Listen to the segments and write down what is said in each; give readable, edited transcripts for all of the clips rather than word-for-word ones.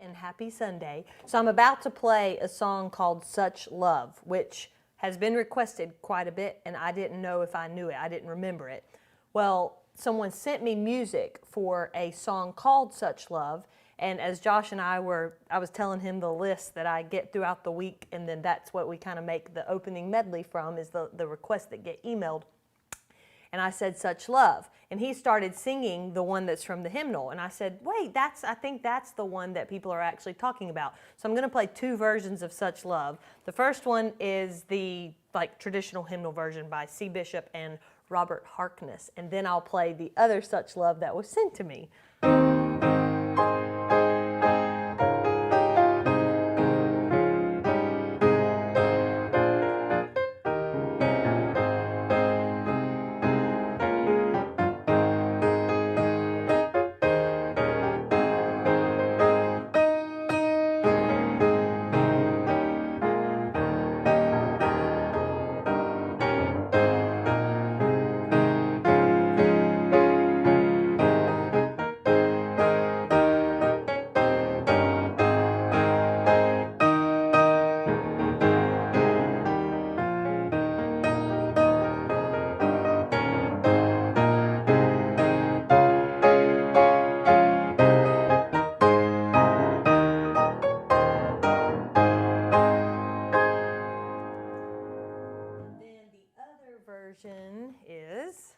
and happy Sunday. So I'm about to play a song called Such Love, which has been requested quite a bit, and I didn't know if I knew it. I didn't remember it. Well, someone sent me music for a song called Such Love, and as Josh and I was telling him the list that I get throughout the week, and then that's what we kind of make the opening medley from, is the requests that get emailed. And I said, Such Love. And he started singing the one that's from the hymnal. And I said, wait, I think that's the one that people are actually talking about. So I'm going to play two versions of Such Love. The first one is the traditional hymnal version by C. Bishop and Robert Harkness. And then I'll play the other Such Love that was sent to me. Version is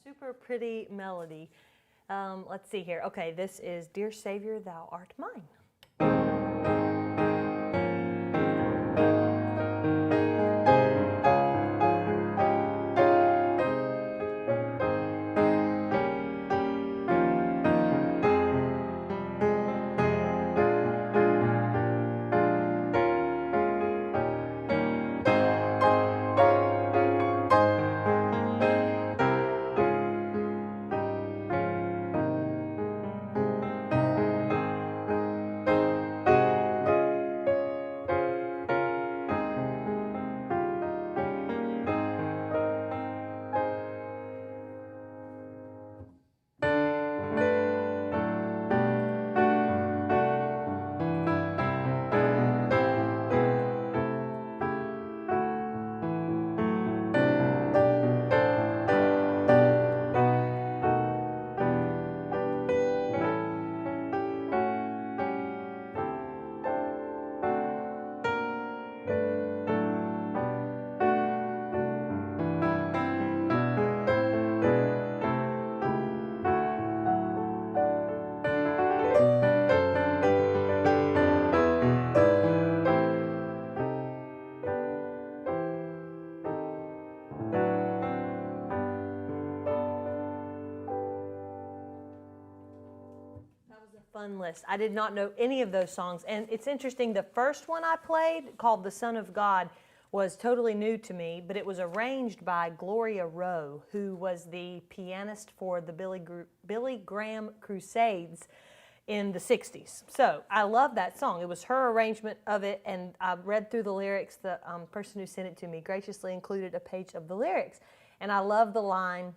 super pretty melody. Let's see here. Okay, this is Dear Savior, Thou Art Mine. Fun list. I did not know any of those songs, and it's interesting, the first one I played, called The Son of God, was totally new to me, but it was arranged by Gloria Rowe, who was the pianist for the Billy Graham Crusades in the 60s. So I love that song. It was her arrangement of it, and I read through the lyrics. The person who sent it to me graciously included a page of the lyrics, and I love the line,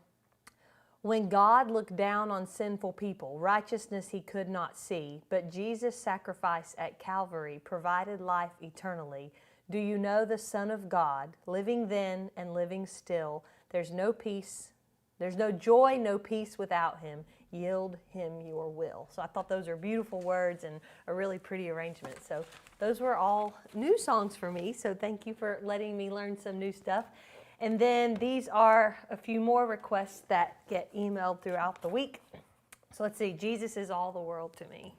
when God looked down on sinful people, righteousness he could not see, but Jesus' sacrifice at Calvary provided life eternally. Do you know the Son of God, living then and living still? There's no peace, there's no joy, no peace without him. Yield him your will. So I thought those are beautiful words and a really pretty arrangement. So those were all new songs for me, so thank you for letting me learn some new stuff. And then these are a few more requests that get emailed throughout the week. So let's see, Jesus is all the world to me.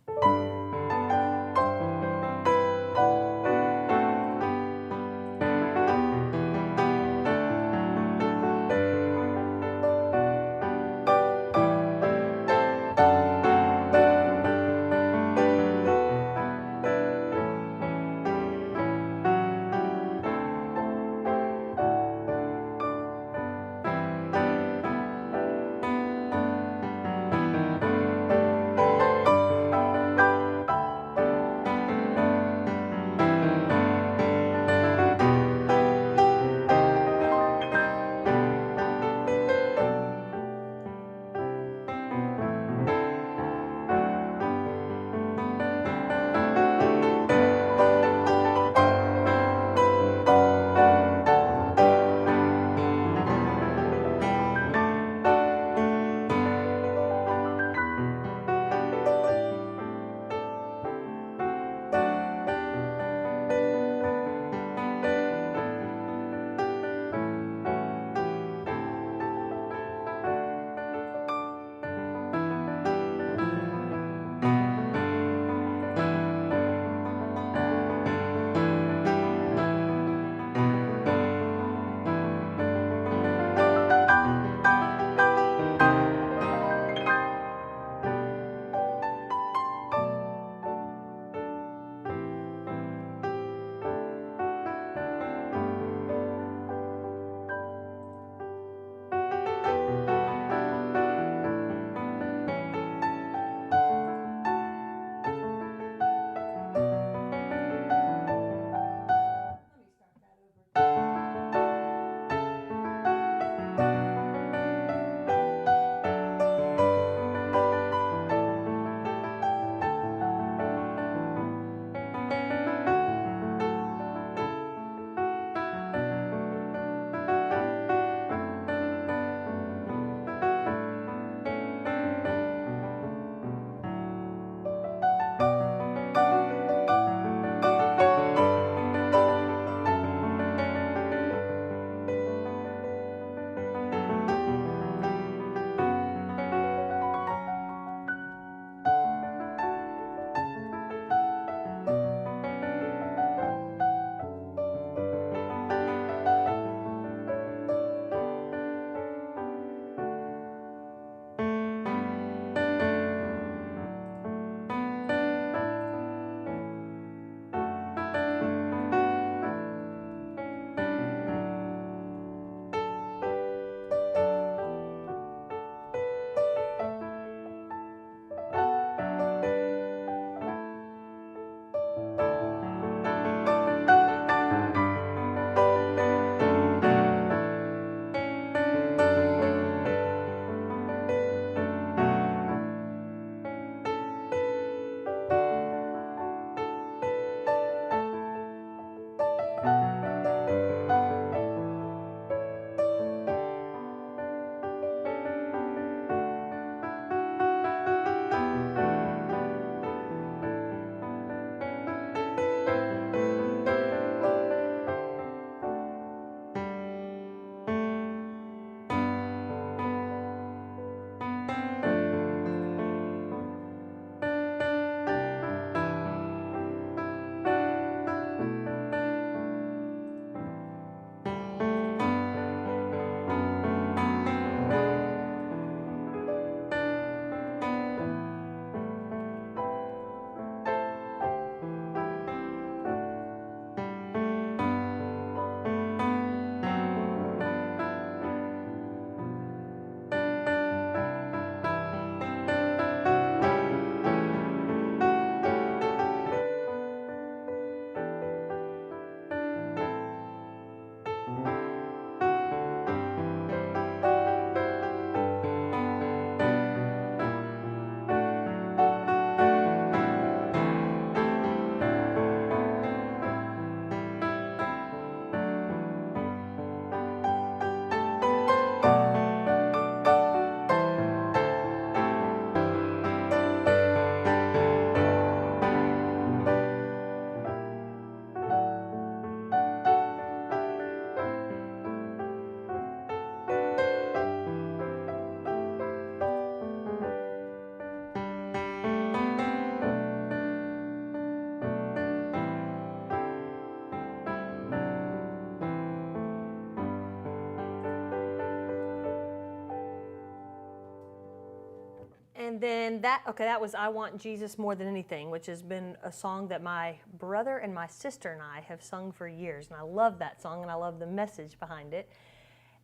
And then that was I Want Jesus More Than Anything, which has been a song that my brother and my sister and I have sung for years. And I love that song, and I love the message behind it.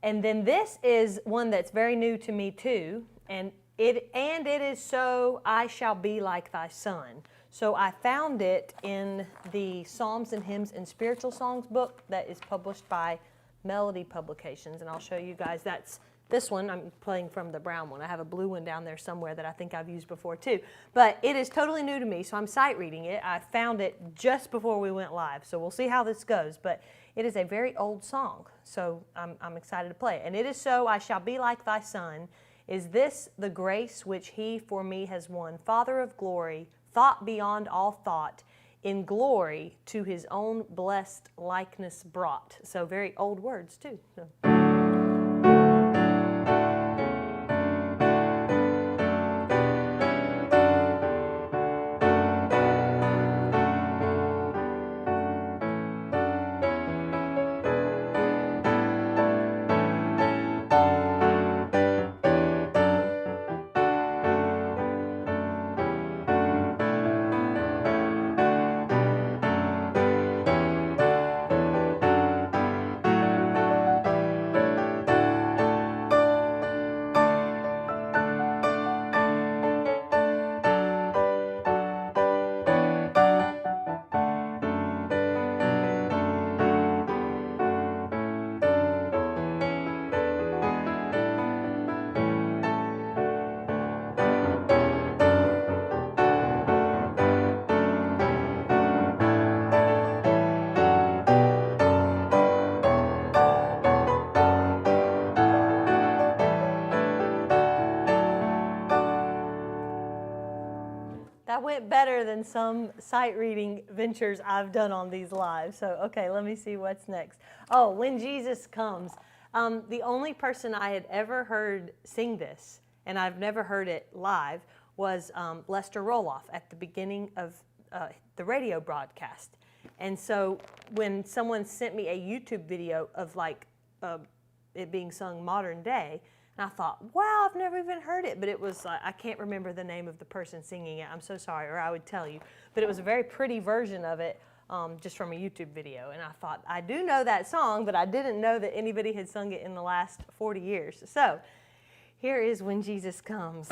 And then this is one that's very new to me too, and it is So I Shall Be Like Thy Son. So I found it in the Psalms and Hymns and Spiritual Songs book that is published by Melody Publications, and I'll show you guys. That's this one. I'm playing from the brown one. I have a blue one down there somewhere that I think I've used before too. But it is totally new to me, so I'm sight reading it. I found it just before we went live, so we'll see how this goes. But it is a very old song, so I'm excited to play it. And it is So I Shall Be Like Thy Son. Is this the grace which He for me has won? Father of glory, thought beyond all thought, in glory to His own blessed likeness brought. So very old words too. So. That went better than some sight reading ventures I've done on these lives. So, okay, let me see what's next. Oh, When Jesus Comes. The only person I had ever heard sing this, and I've never heard it live, was Lester Roloff at the beginning of the radio broadcast. And so when someone sent me a YouTube video of it being sung modern day, and I thought, wow, I've never even heard it. But it was, I can't remember the name of the person singing it. I'm so sorry, or I would tell you. But it was a very pretty version of it just from a YouTube video. And I thought, I do know that song, but I didn't know that anybody had sung it in the last 40 years. So here is When Jesus Comes.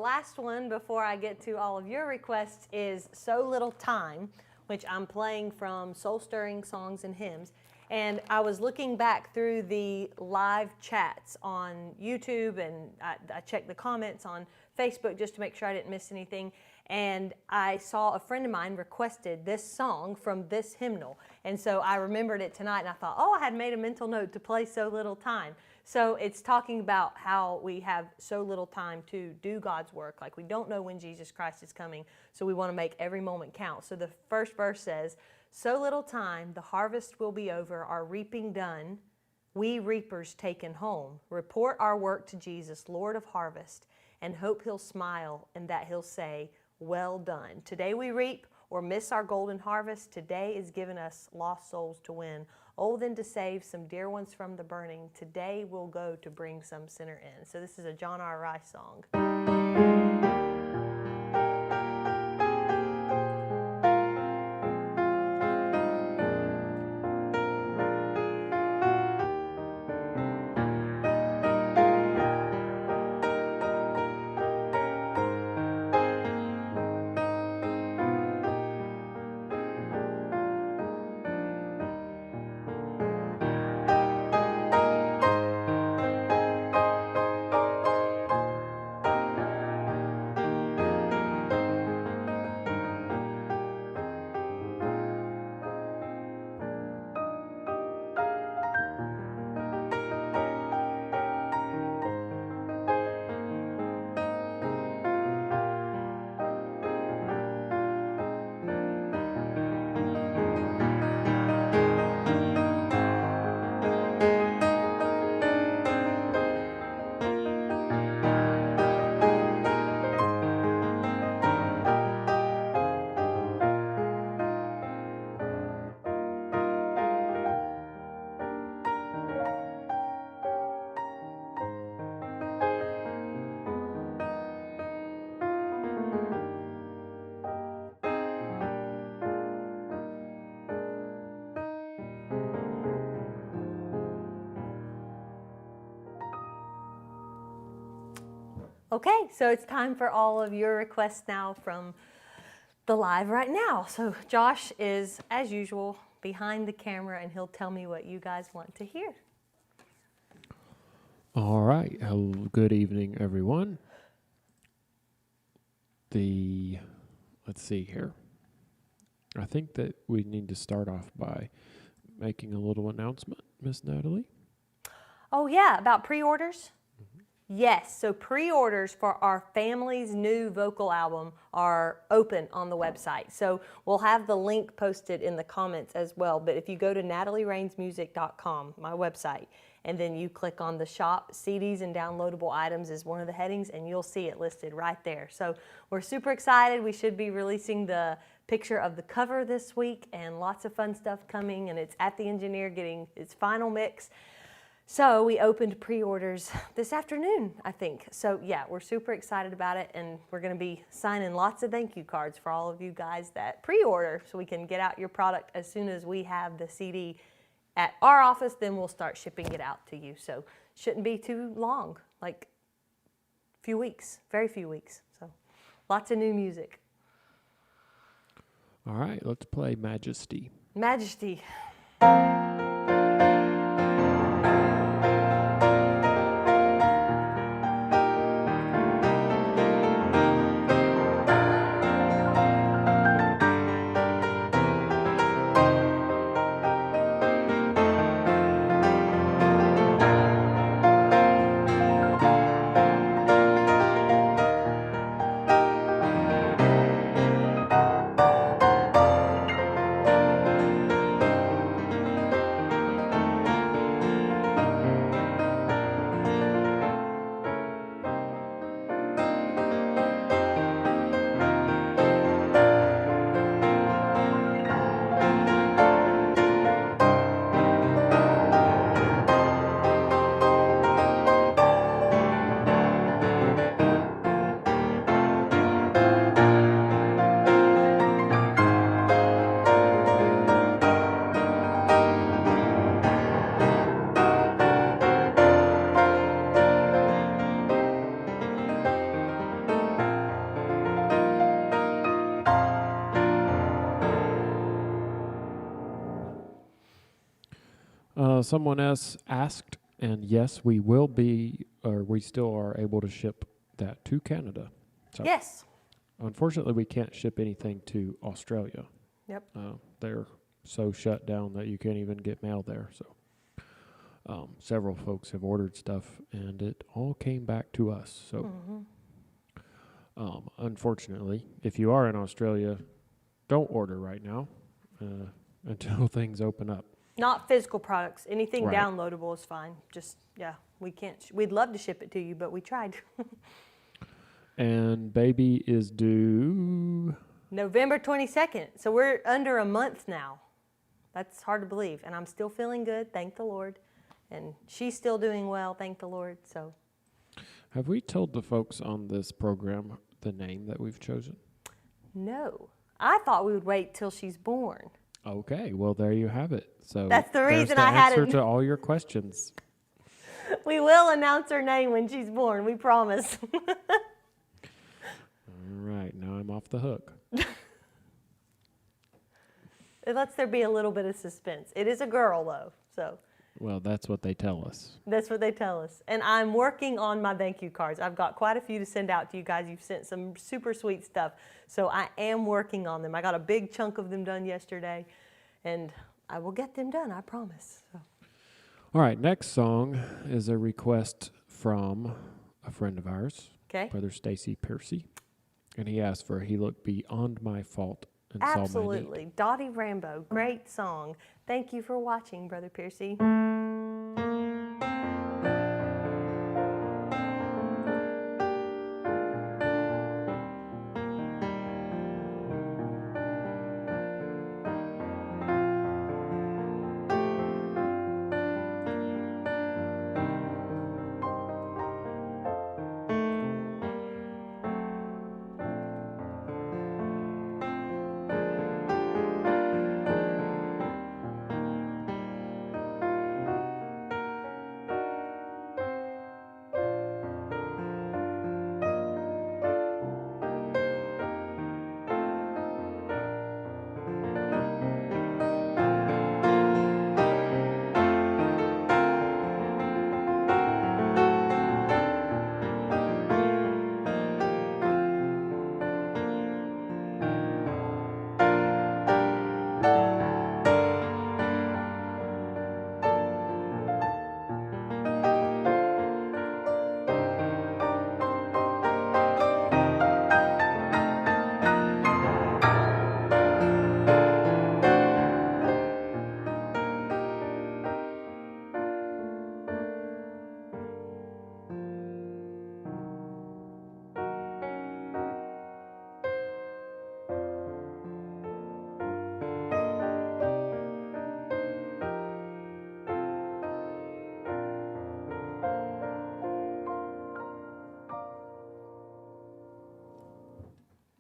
last one before I get to all of your requests is So Little Time, which I'm playing from Soul Stirring Songs and Hymns. And I was looking back through the live chats on YouTube, and I checked the comments on Facebook just to make sure I didn't miss anything. And I saw a friend of mine requested this song from this hymnal. And so I remembered it tonight, and I thought, oh, I had made a mental note to play So Little Time. So it's talking about how we have so little time to do God's work. Like, we don't know when Jesus Christ is coming, so we want to make every moment count. So the first verse says, so little time, the harvest will be over, our reaping done, we reapers taken home. Report our work to Jesus, Lord of harvest, and hope he'll smile and that he'll say, well done. Today we reap or miss our golden harvest. Today is given us lost souls to win. Oh, then to save some dear ones from the burning. Today we'll go to bring some sinner in. So this is a John R. Rice song. Okay, so it's time for all of your requests now from the live right now. So Josh is, as usual, behind the camera, and he'll tell me what you guys want to hear. All right. Good evening, everyone. Let's see here. I think that we need to start off by making a little announcement, Miss Natalie. Oh yeah, about pre-orders? Yes, so pre-orders for our family's new vocal album are open on the website. So we'll have the link posted in the comments as well. But if you go to natalierainsmusic.com, my website, and then you click on the shop, CDs and downloadable items is one of the headings, and you'll see it listed right there. So we're super excited. We should be releasing the picture of the cover this week, and lots of fun stuff coming, and it's at the engineer getting its final mix. So we opened pre-orders this afternoon, I think. So yeah, we're super excited about it, and we're going to be signing lots of thank you cards for all of you guys that pre-order, so we can get out your product as soon as we have the CD at our office. Then we'll start shipping it out to you. So shouldn't be too long, like a few weeks, very few weeks. So lots of new music. All right, let's play Majesty. Majesty. Someone else asked, and yes, we will be, or we still are able to ship that to Canada. So Yes. unfortunately, we can't ship anything to Australia. Yep. They're so shut down that you can't even get mail there. So several folks have ordered stuff, and it all came back to us. So unfortunately, if you are in Australia, don't order right now until things open up. Not physical products. Anything Right. downloadable is fine. Just, yeah, we can't. We'd love to ship it to you, but we tried. And baby is due. November 22nd. So we're under a month now. That's hard to believe. And I'm still feeling good, thank the Lord. And she's still doing well, thank the Lord. So, Have we told the folks on this program the name that we've chosen? no. I thought we would wait till she's born. Okay, well, there you have it. So That's the reason there's the I had answer it. to all your questions. We will announce her name when she's born, we promise. All right, now I'm off the hook. It lets there be a little bit of suspense. It is a girl, though, so Well, that's what they tell us. that's what they tell us. And I'm working on my thank you cards. I've got quite a few to send out to you guys. You've sent some super sweet stuff, so I am working on them. I got a big chunk of them done yesterday, and I will get them done, I promise. So. All right, next song is a request from a friend of ours, Okay? Brother Stacy Piercy, and he asked for "He Looked Beyond My Fault and Saw My Need." Absolutely. Dottie Rambo, great song. Thank you for watching, Brother Piercy.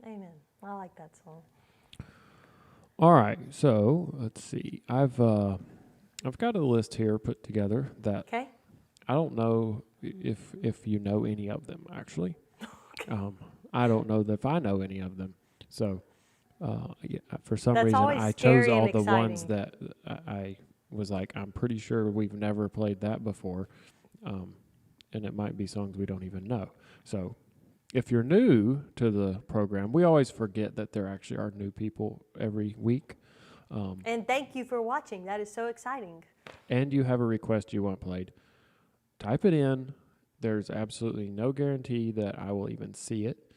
Amen. I like that song. All right, so let's see. I've got a list here put together that Okay? I don't know if you know any of them actually. I don't know if I know any of them. So yeah, for some That's reason always I chose scary all and the ones that exciting. I was like, I'm pretty sure we've never played that before, and it might be songs we don't even know. So if you're new to the program, we always forget that there actually are new people every week. And thank you for watching. That is so exciting. And you have a request you want played, type it in. There's absolutely no guarantee that I will even see it.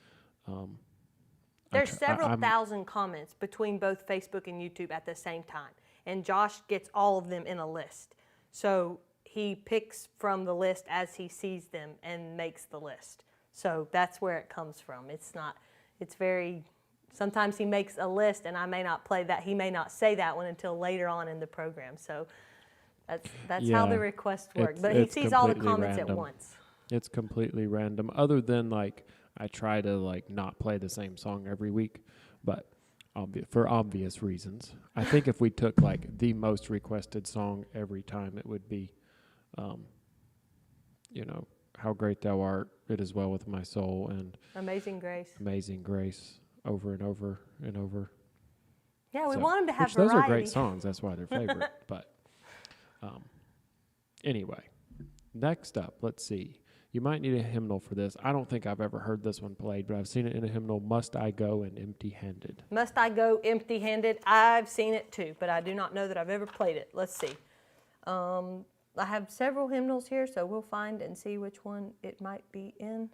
There's several thousand comments between both Facebook and YouTube at the same time. And Josh gets all of them in a list. So he picks from the list as he sees them and makes the list. So that's where it comes from. It's very, sometimes he makes a list and I may not play that. He may not say that one until later on in the program. So that's how the requests work. But he sees all the comments at once. It's completely random. Other than like, I try to like not play the same song every week, but for obvious reasons. I think if we took like the most requested song every time, it would be, How Great Thou Art, It Is Well With My Soul, and Amazing Grace. Amazing Grace, over and over and over. Yeah, we want him to have those variety. are great songs. That's why they're favorite. But Anyway, next up, let's see. You might need a hymnal for this. I don't think I've ever heard this one played, but I've seen it in a hymnal, Must I Go and Empty-Handed. Must I Go Empty-Handed? I've seen it too, but I do not know that I've ever played it. Let's see. I have several hymnals here, so we'll find and see which one it might be in.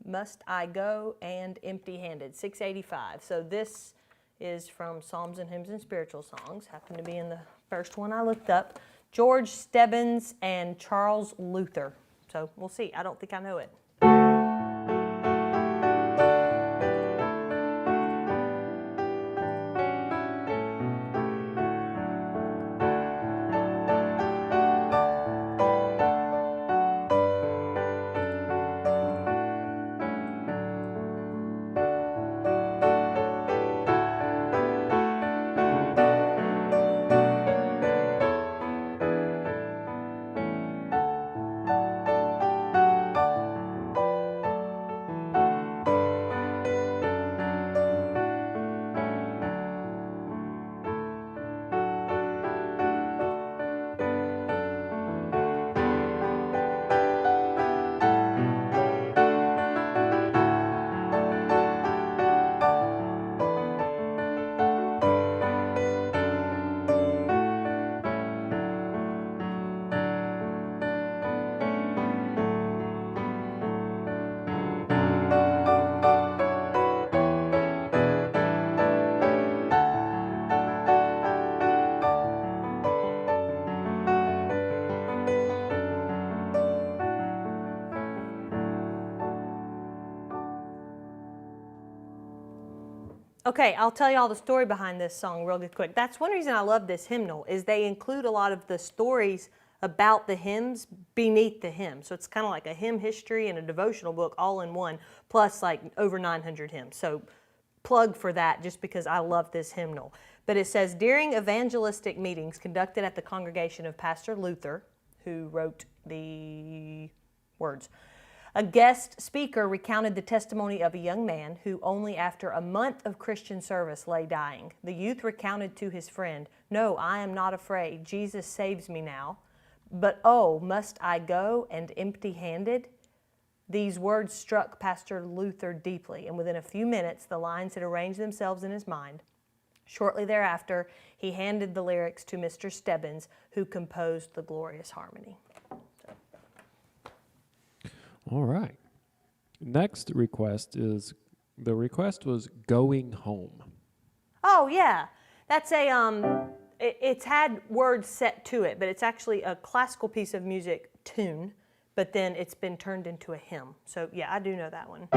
Must I Go and Empty-Handed, 685. So this is from Psalms and Hymns and Spiritual Songs. Happened to be in the first one I looked up. George Stebbins and Charles Luther. So we'll see. I don't think I know it. Okay, I'll tell you all the story behind this song real quick. That's one reason I love this hymnal, is they include a lot of the stories about the hymns beneath the hymn. So it's kind of like a hymn history and a devotional book all in one, plus like over 900 hymns. So plug for that just because I love this hymnal. But it says, during evangelistic meetings conducted at the congregation of Pastor Luther, who wrote the words, a guest speaker recounted the testimony of a young man who only after a month of Christian service lay dying. The youth recounted to his friend, "No, I am not afraid. Jesus saves me now. But oh, must I go and empty-handed?" These words struck Pastor Luther deeply, and within a few minutes the lines had arranged themselves in his mind. Shortly thereafter, he handed the lyrics to Mr. Stebbins, who composed the glorious harmony. All right. Next request is, the request was Going Home. Oh, yeah. That's it's had words set to it, but it's actually a classical piece of music tune, but then it's been turned into a hymn. So, yeah, I do know that one.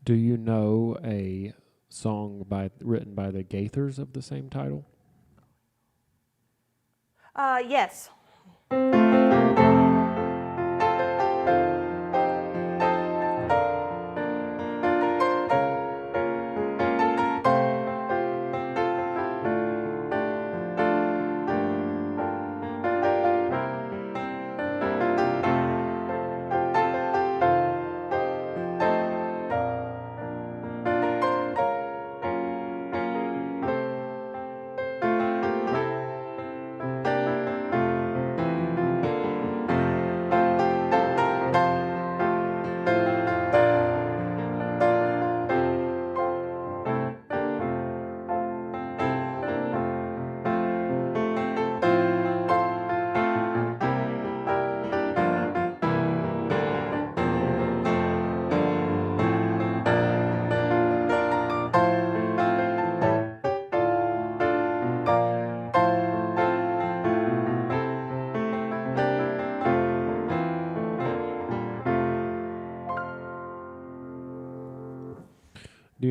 Do you know a song written by the Gaithers of the same title? Yes.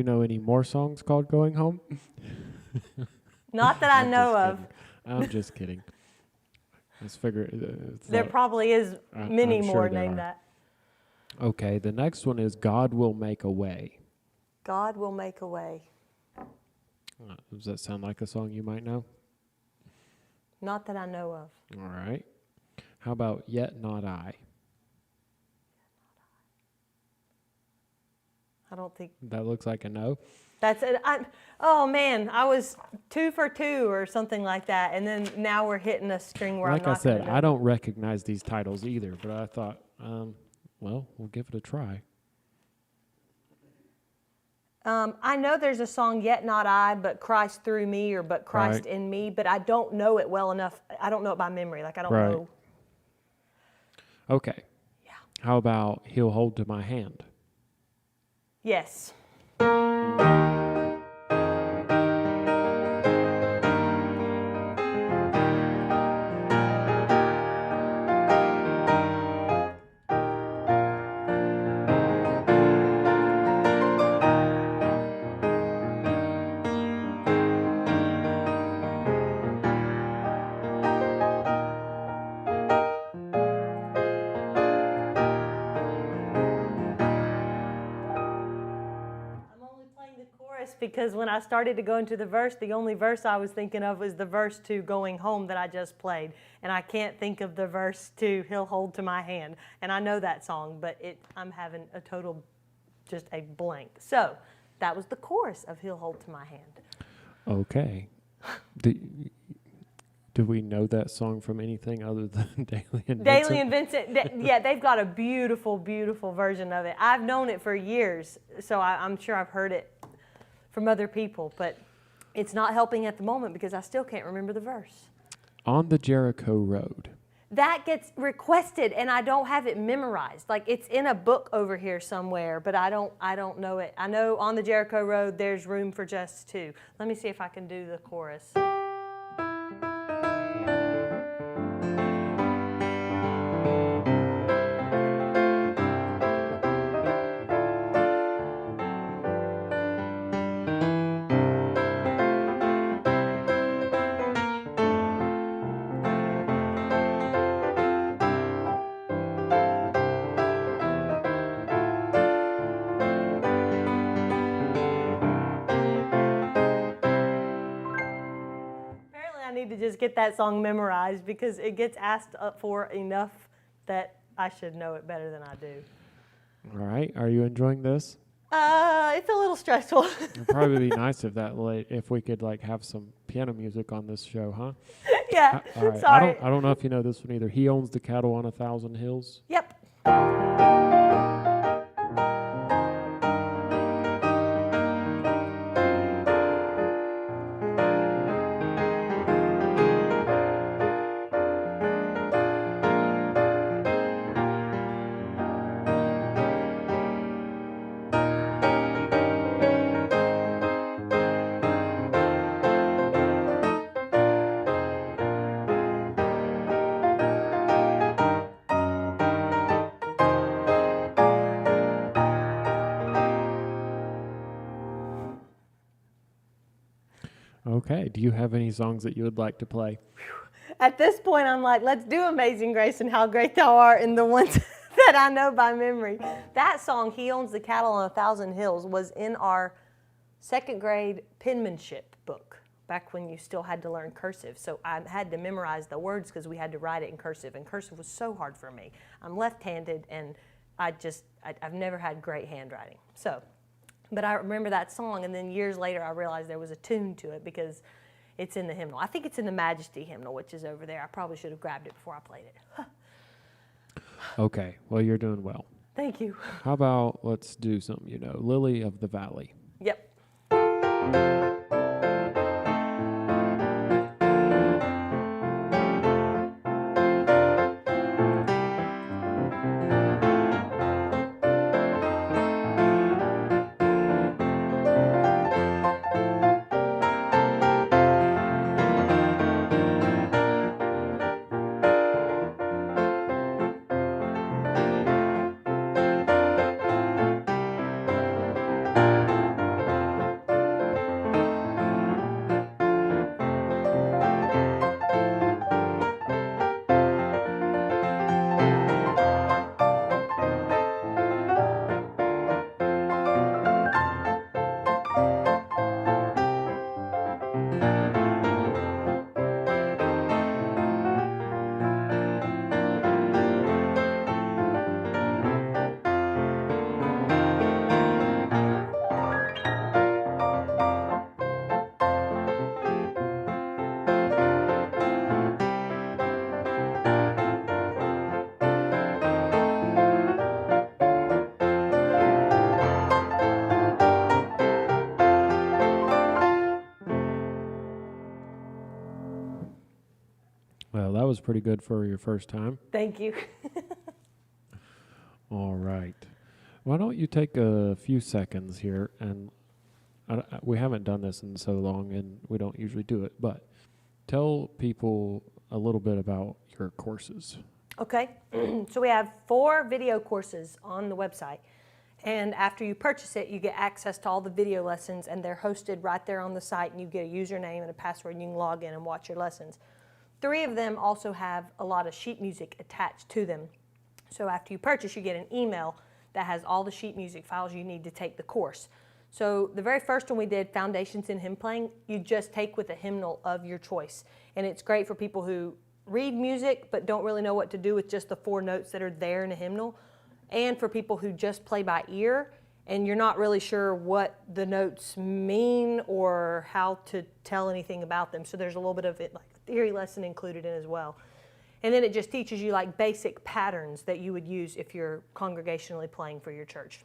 you know any more songs called Going Home? Not that I I'm know just of. kidding. I'm just kidding. Let's figure. There probably is many I'm more sure there named are. that. Okay, the next one is God Will Make a Way. God will make a way. Does that sound like a song you might know? Not that I know of. All right. How about Yet Not I? I don't think That looks like a no. that's it. Oh man, I was 2 for 2 or something like that, and then now we're hitting a string where Like I'm I not said, gonna know. I don't recognize these titles either, but I thought, well, we'll give it a try. I know there's a song, Yet Not I, but Christ Through Me, or But Christ Right. in Me, but I don't know it well enough. I don't know it by memory. Like, I don't Right. know. Okay. Yeah. How about He'll Hold to My Hand? Yes. I'm only playing the chorus because when I started to go into the verse, the only verse I was thinking of was the verse to Going Home that I just played. And I can't think of the verse to He'll Hold to My Hand. And I know that song, but I'm having a total, just a blank. So that was the chorus of He'll Hold to My Hand. Okay. Do we know that song from anything other than Daly and Daly Vincent? and Vincent, yeah, they've got a beautiful, beautiful version of it. I've known it for years, so I'm sure I've heard it from other people, but it's not helping at the moment because I still can't remember the verse. On the Jericho Road. That gets requested, and I don't have it memorized. Like, it's in a book over here somewhere, but I don't know it. I know on the Jericho Road, there's room for just two. Let me see if I can do the chorus. I need to just get that song memorized because it gets asked up for enough that I should know it better than I do. All right. Are you enjoying this? It's a little stressful. It'd probably be nice if we could like have some piano music on this show, huh? Yeah. All right. Sorry. I don't know if you know this one either. He Owns the Cattle on 1,000 Hills. Yep. Okay. Do you have any songs that you would like to play? At this point, I'm like, let's do Amazing Grace and How Great Thou Art and the ones that I know by memory. That song, He Owns the Cattle on 1,000 Hills, was in our second grade penmanship book back when you still had to learn cursive. So I had to memorize the words because we had to write it in cursive, and cursive was so hard for me. I'm left-handed, and I've never had great handwriting. But I remember that song, and then years later I realized there was a tune to it because it's in the hymnal. I think it's in the Majesty hymnal, which is over there. I probably should have grabbed it before I played it. Okay. Well, you're doing well. Thank you. How about let's do something, Lily of the Valley. Yep. was pretty good for your first time. Thank you. All right. Why don't you take a few seconds here, and we haven't done this in so long, and we don't usually do it, but tell people a little bit about your courses. Okay, so we have 4 video courses on the website, and after you purchase it, you get access to all the video lessons, and they're hosted right there on the site, and you get a username and a password, and you can log in and watch your lessons. 3 of them also have a lot of sheet music attached to them. So after you purchase, you get an email that has all the sheet music files you need to take the course. So the very first one we did, Foundations in Hymn Playing, you just take with a hymnal of your choice. And it's great for people who read music but don't really know what to do with just the 4 notes that are there in a hymnal, and for people who just play by ear and you're not really sure what the notes mean or how to tell anything about them. So there's a little bit of it, like a theory lesson included in as well. And then it just teaches you like basic patterns that you would use if you're congregationally playing for your church.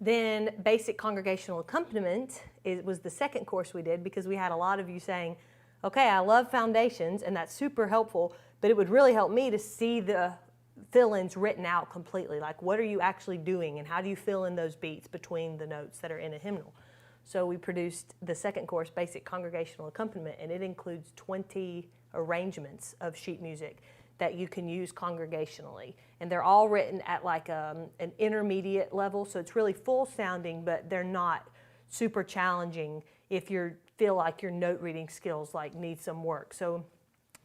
Then basic congregational accompaniment was the second course we did, because we had a lot of you saying, okay, I love foundations and that's super helpful, but it would really help me to see the fill-ins written out completely. Like, what are you actually doing and how do you fill in those beats between the notes that are in a hymnal? So we produced the second course, Basic Congregational Accompaniment, and it includes 20 arrangements of sheet music that you can use congregationally. And they're all written at like an intermediate level, so it's really full sounding, but they're not super challenging if you feel like your note reading skills like need some work. So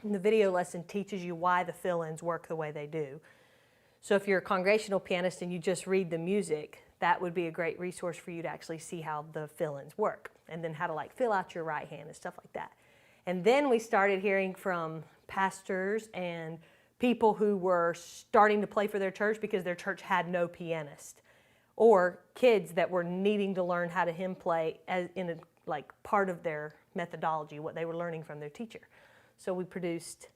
the video lesson teaches you why the fill-ins work the way they do. So if you're a congregational pianist and you just read the music, that would be a great resource for you to actually see how the fill-ins work, and then how to like fill out your right hand and stuff like that. And then we started hearing from pastors and people who were starting to play for their church because their church had no pianist, or kids that were needing to learn how to hymn play as in a, like part of their methodology, what they were learning from their teacher. So we produced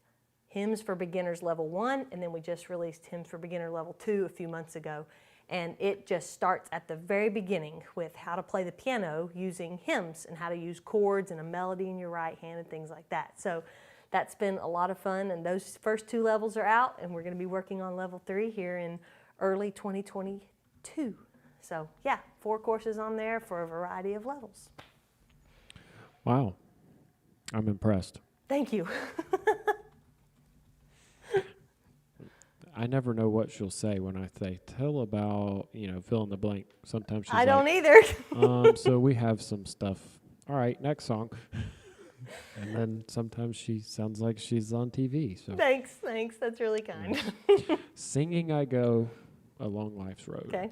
Hymns for Beginners Level 1, and then we just released Hymns for Beginner Level 2 a few months ago. And it just starts at the very beginning with how to play the piano using hymns and how to use chords and a melody in your right hand and things like that. So that's been a lot of fun, and those first 2 levels are out, and we're going to be working on Level 3 here in early 2022. So yeah, 4 courses on there for a variety of levels. Wow. I'm impressed. Thank you. I never know what she'll say when I say, tell about, fill in the blank. Sometimes she's I don't either. So we have some stuff. All right, next song. And then sometimes she sounds like she's on TV. So Thanks. That's really kind. Singing I Go Along Life's Road. Okay.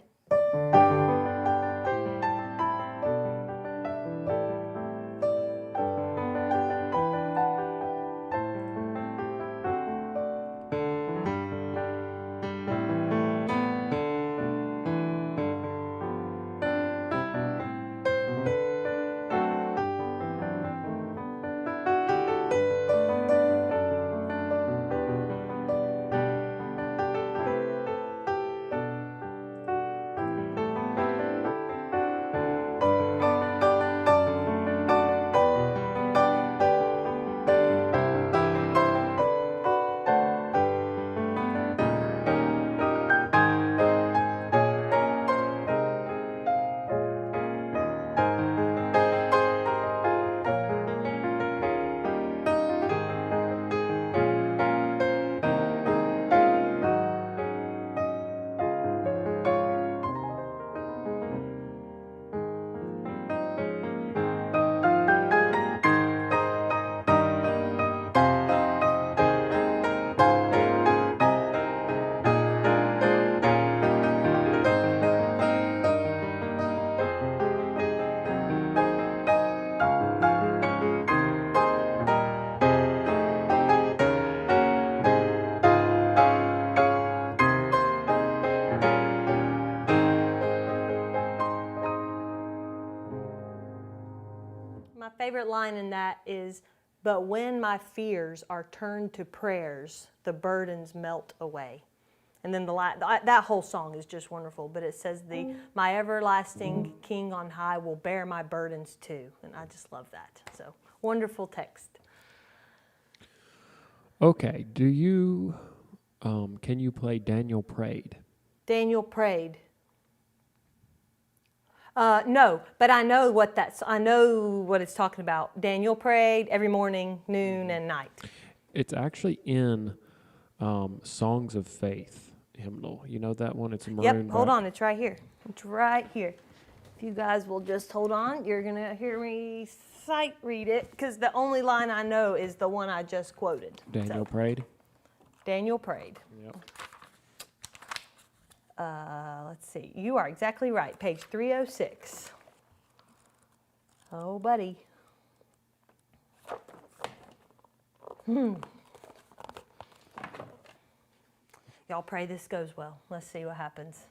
My favorite line in that is, "But when my fears are turned to prayers, the burdens melt away." And then that whole song is just wonderful, but it says, "My everlasting King on high will bear my burdens too." And I just love that. So, wonderful text. Okay, do you, can you play Daniel Prayed? Daniel prayed. No, but I know what it's talking about. Daniel prayed every morning, noon, and night. It's actually in Songs of Faith hymnal. You know that one? It's maroon. Yep, hold on, it's right here. It's right here. If you guys will just hold on, you're going to hear me sight read it, because the only line I know is the one I just quoted. Daniel Prayed? Daniel prayed. Yep. Let's see. You are exactly right. Page 306. Oh, buddy. Y'all pray this goes well. Let's see what happens.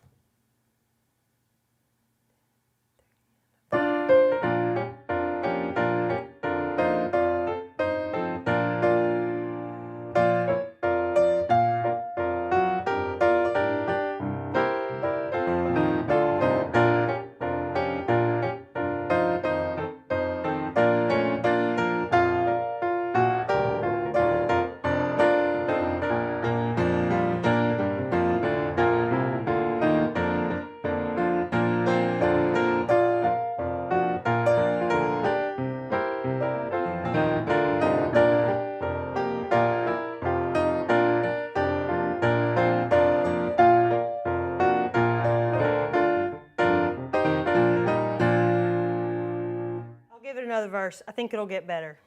Give it another verse. I think it'll get better.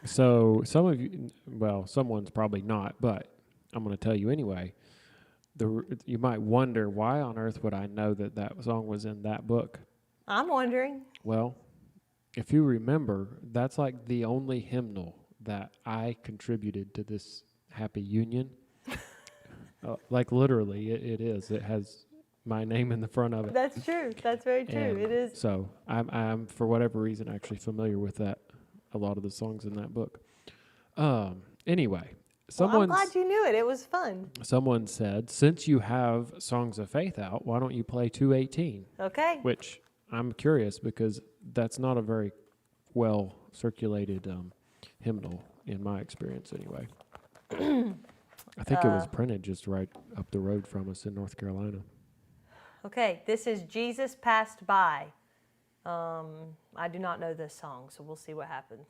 So some of you, well, someone's probably not, but I'm going to tell you anyway. You might wonder, why on earth would I know that that song was in that book? I'm wondering. Well, if you remember, that's like the only hymnal that I contributed to this happy union. Like literally, it is. It has my name in the front of it. That's true. That's very true. And it is. So I'm for whatever reason actually familiar with that. A lot of the songs in that book. Anyway, Well, I'm glad you knew it. It was fun. someone said, since you have Songs of Faith out, why don't you play 218? Okay. Which I'm curious because that's not a very well circulated hymnal in my experience anyway. I think it was printed just right up the road from us in North Carolina. Okay, this is Jesus Passed By. I do not know this song, so we'll see what happens.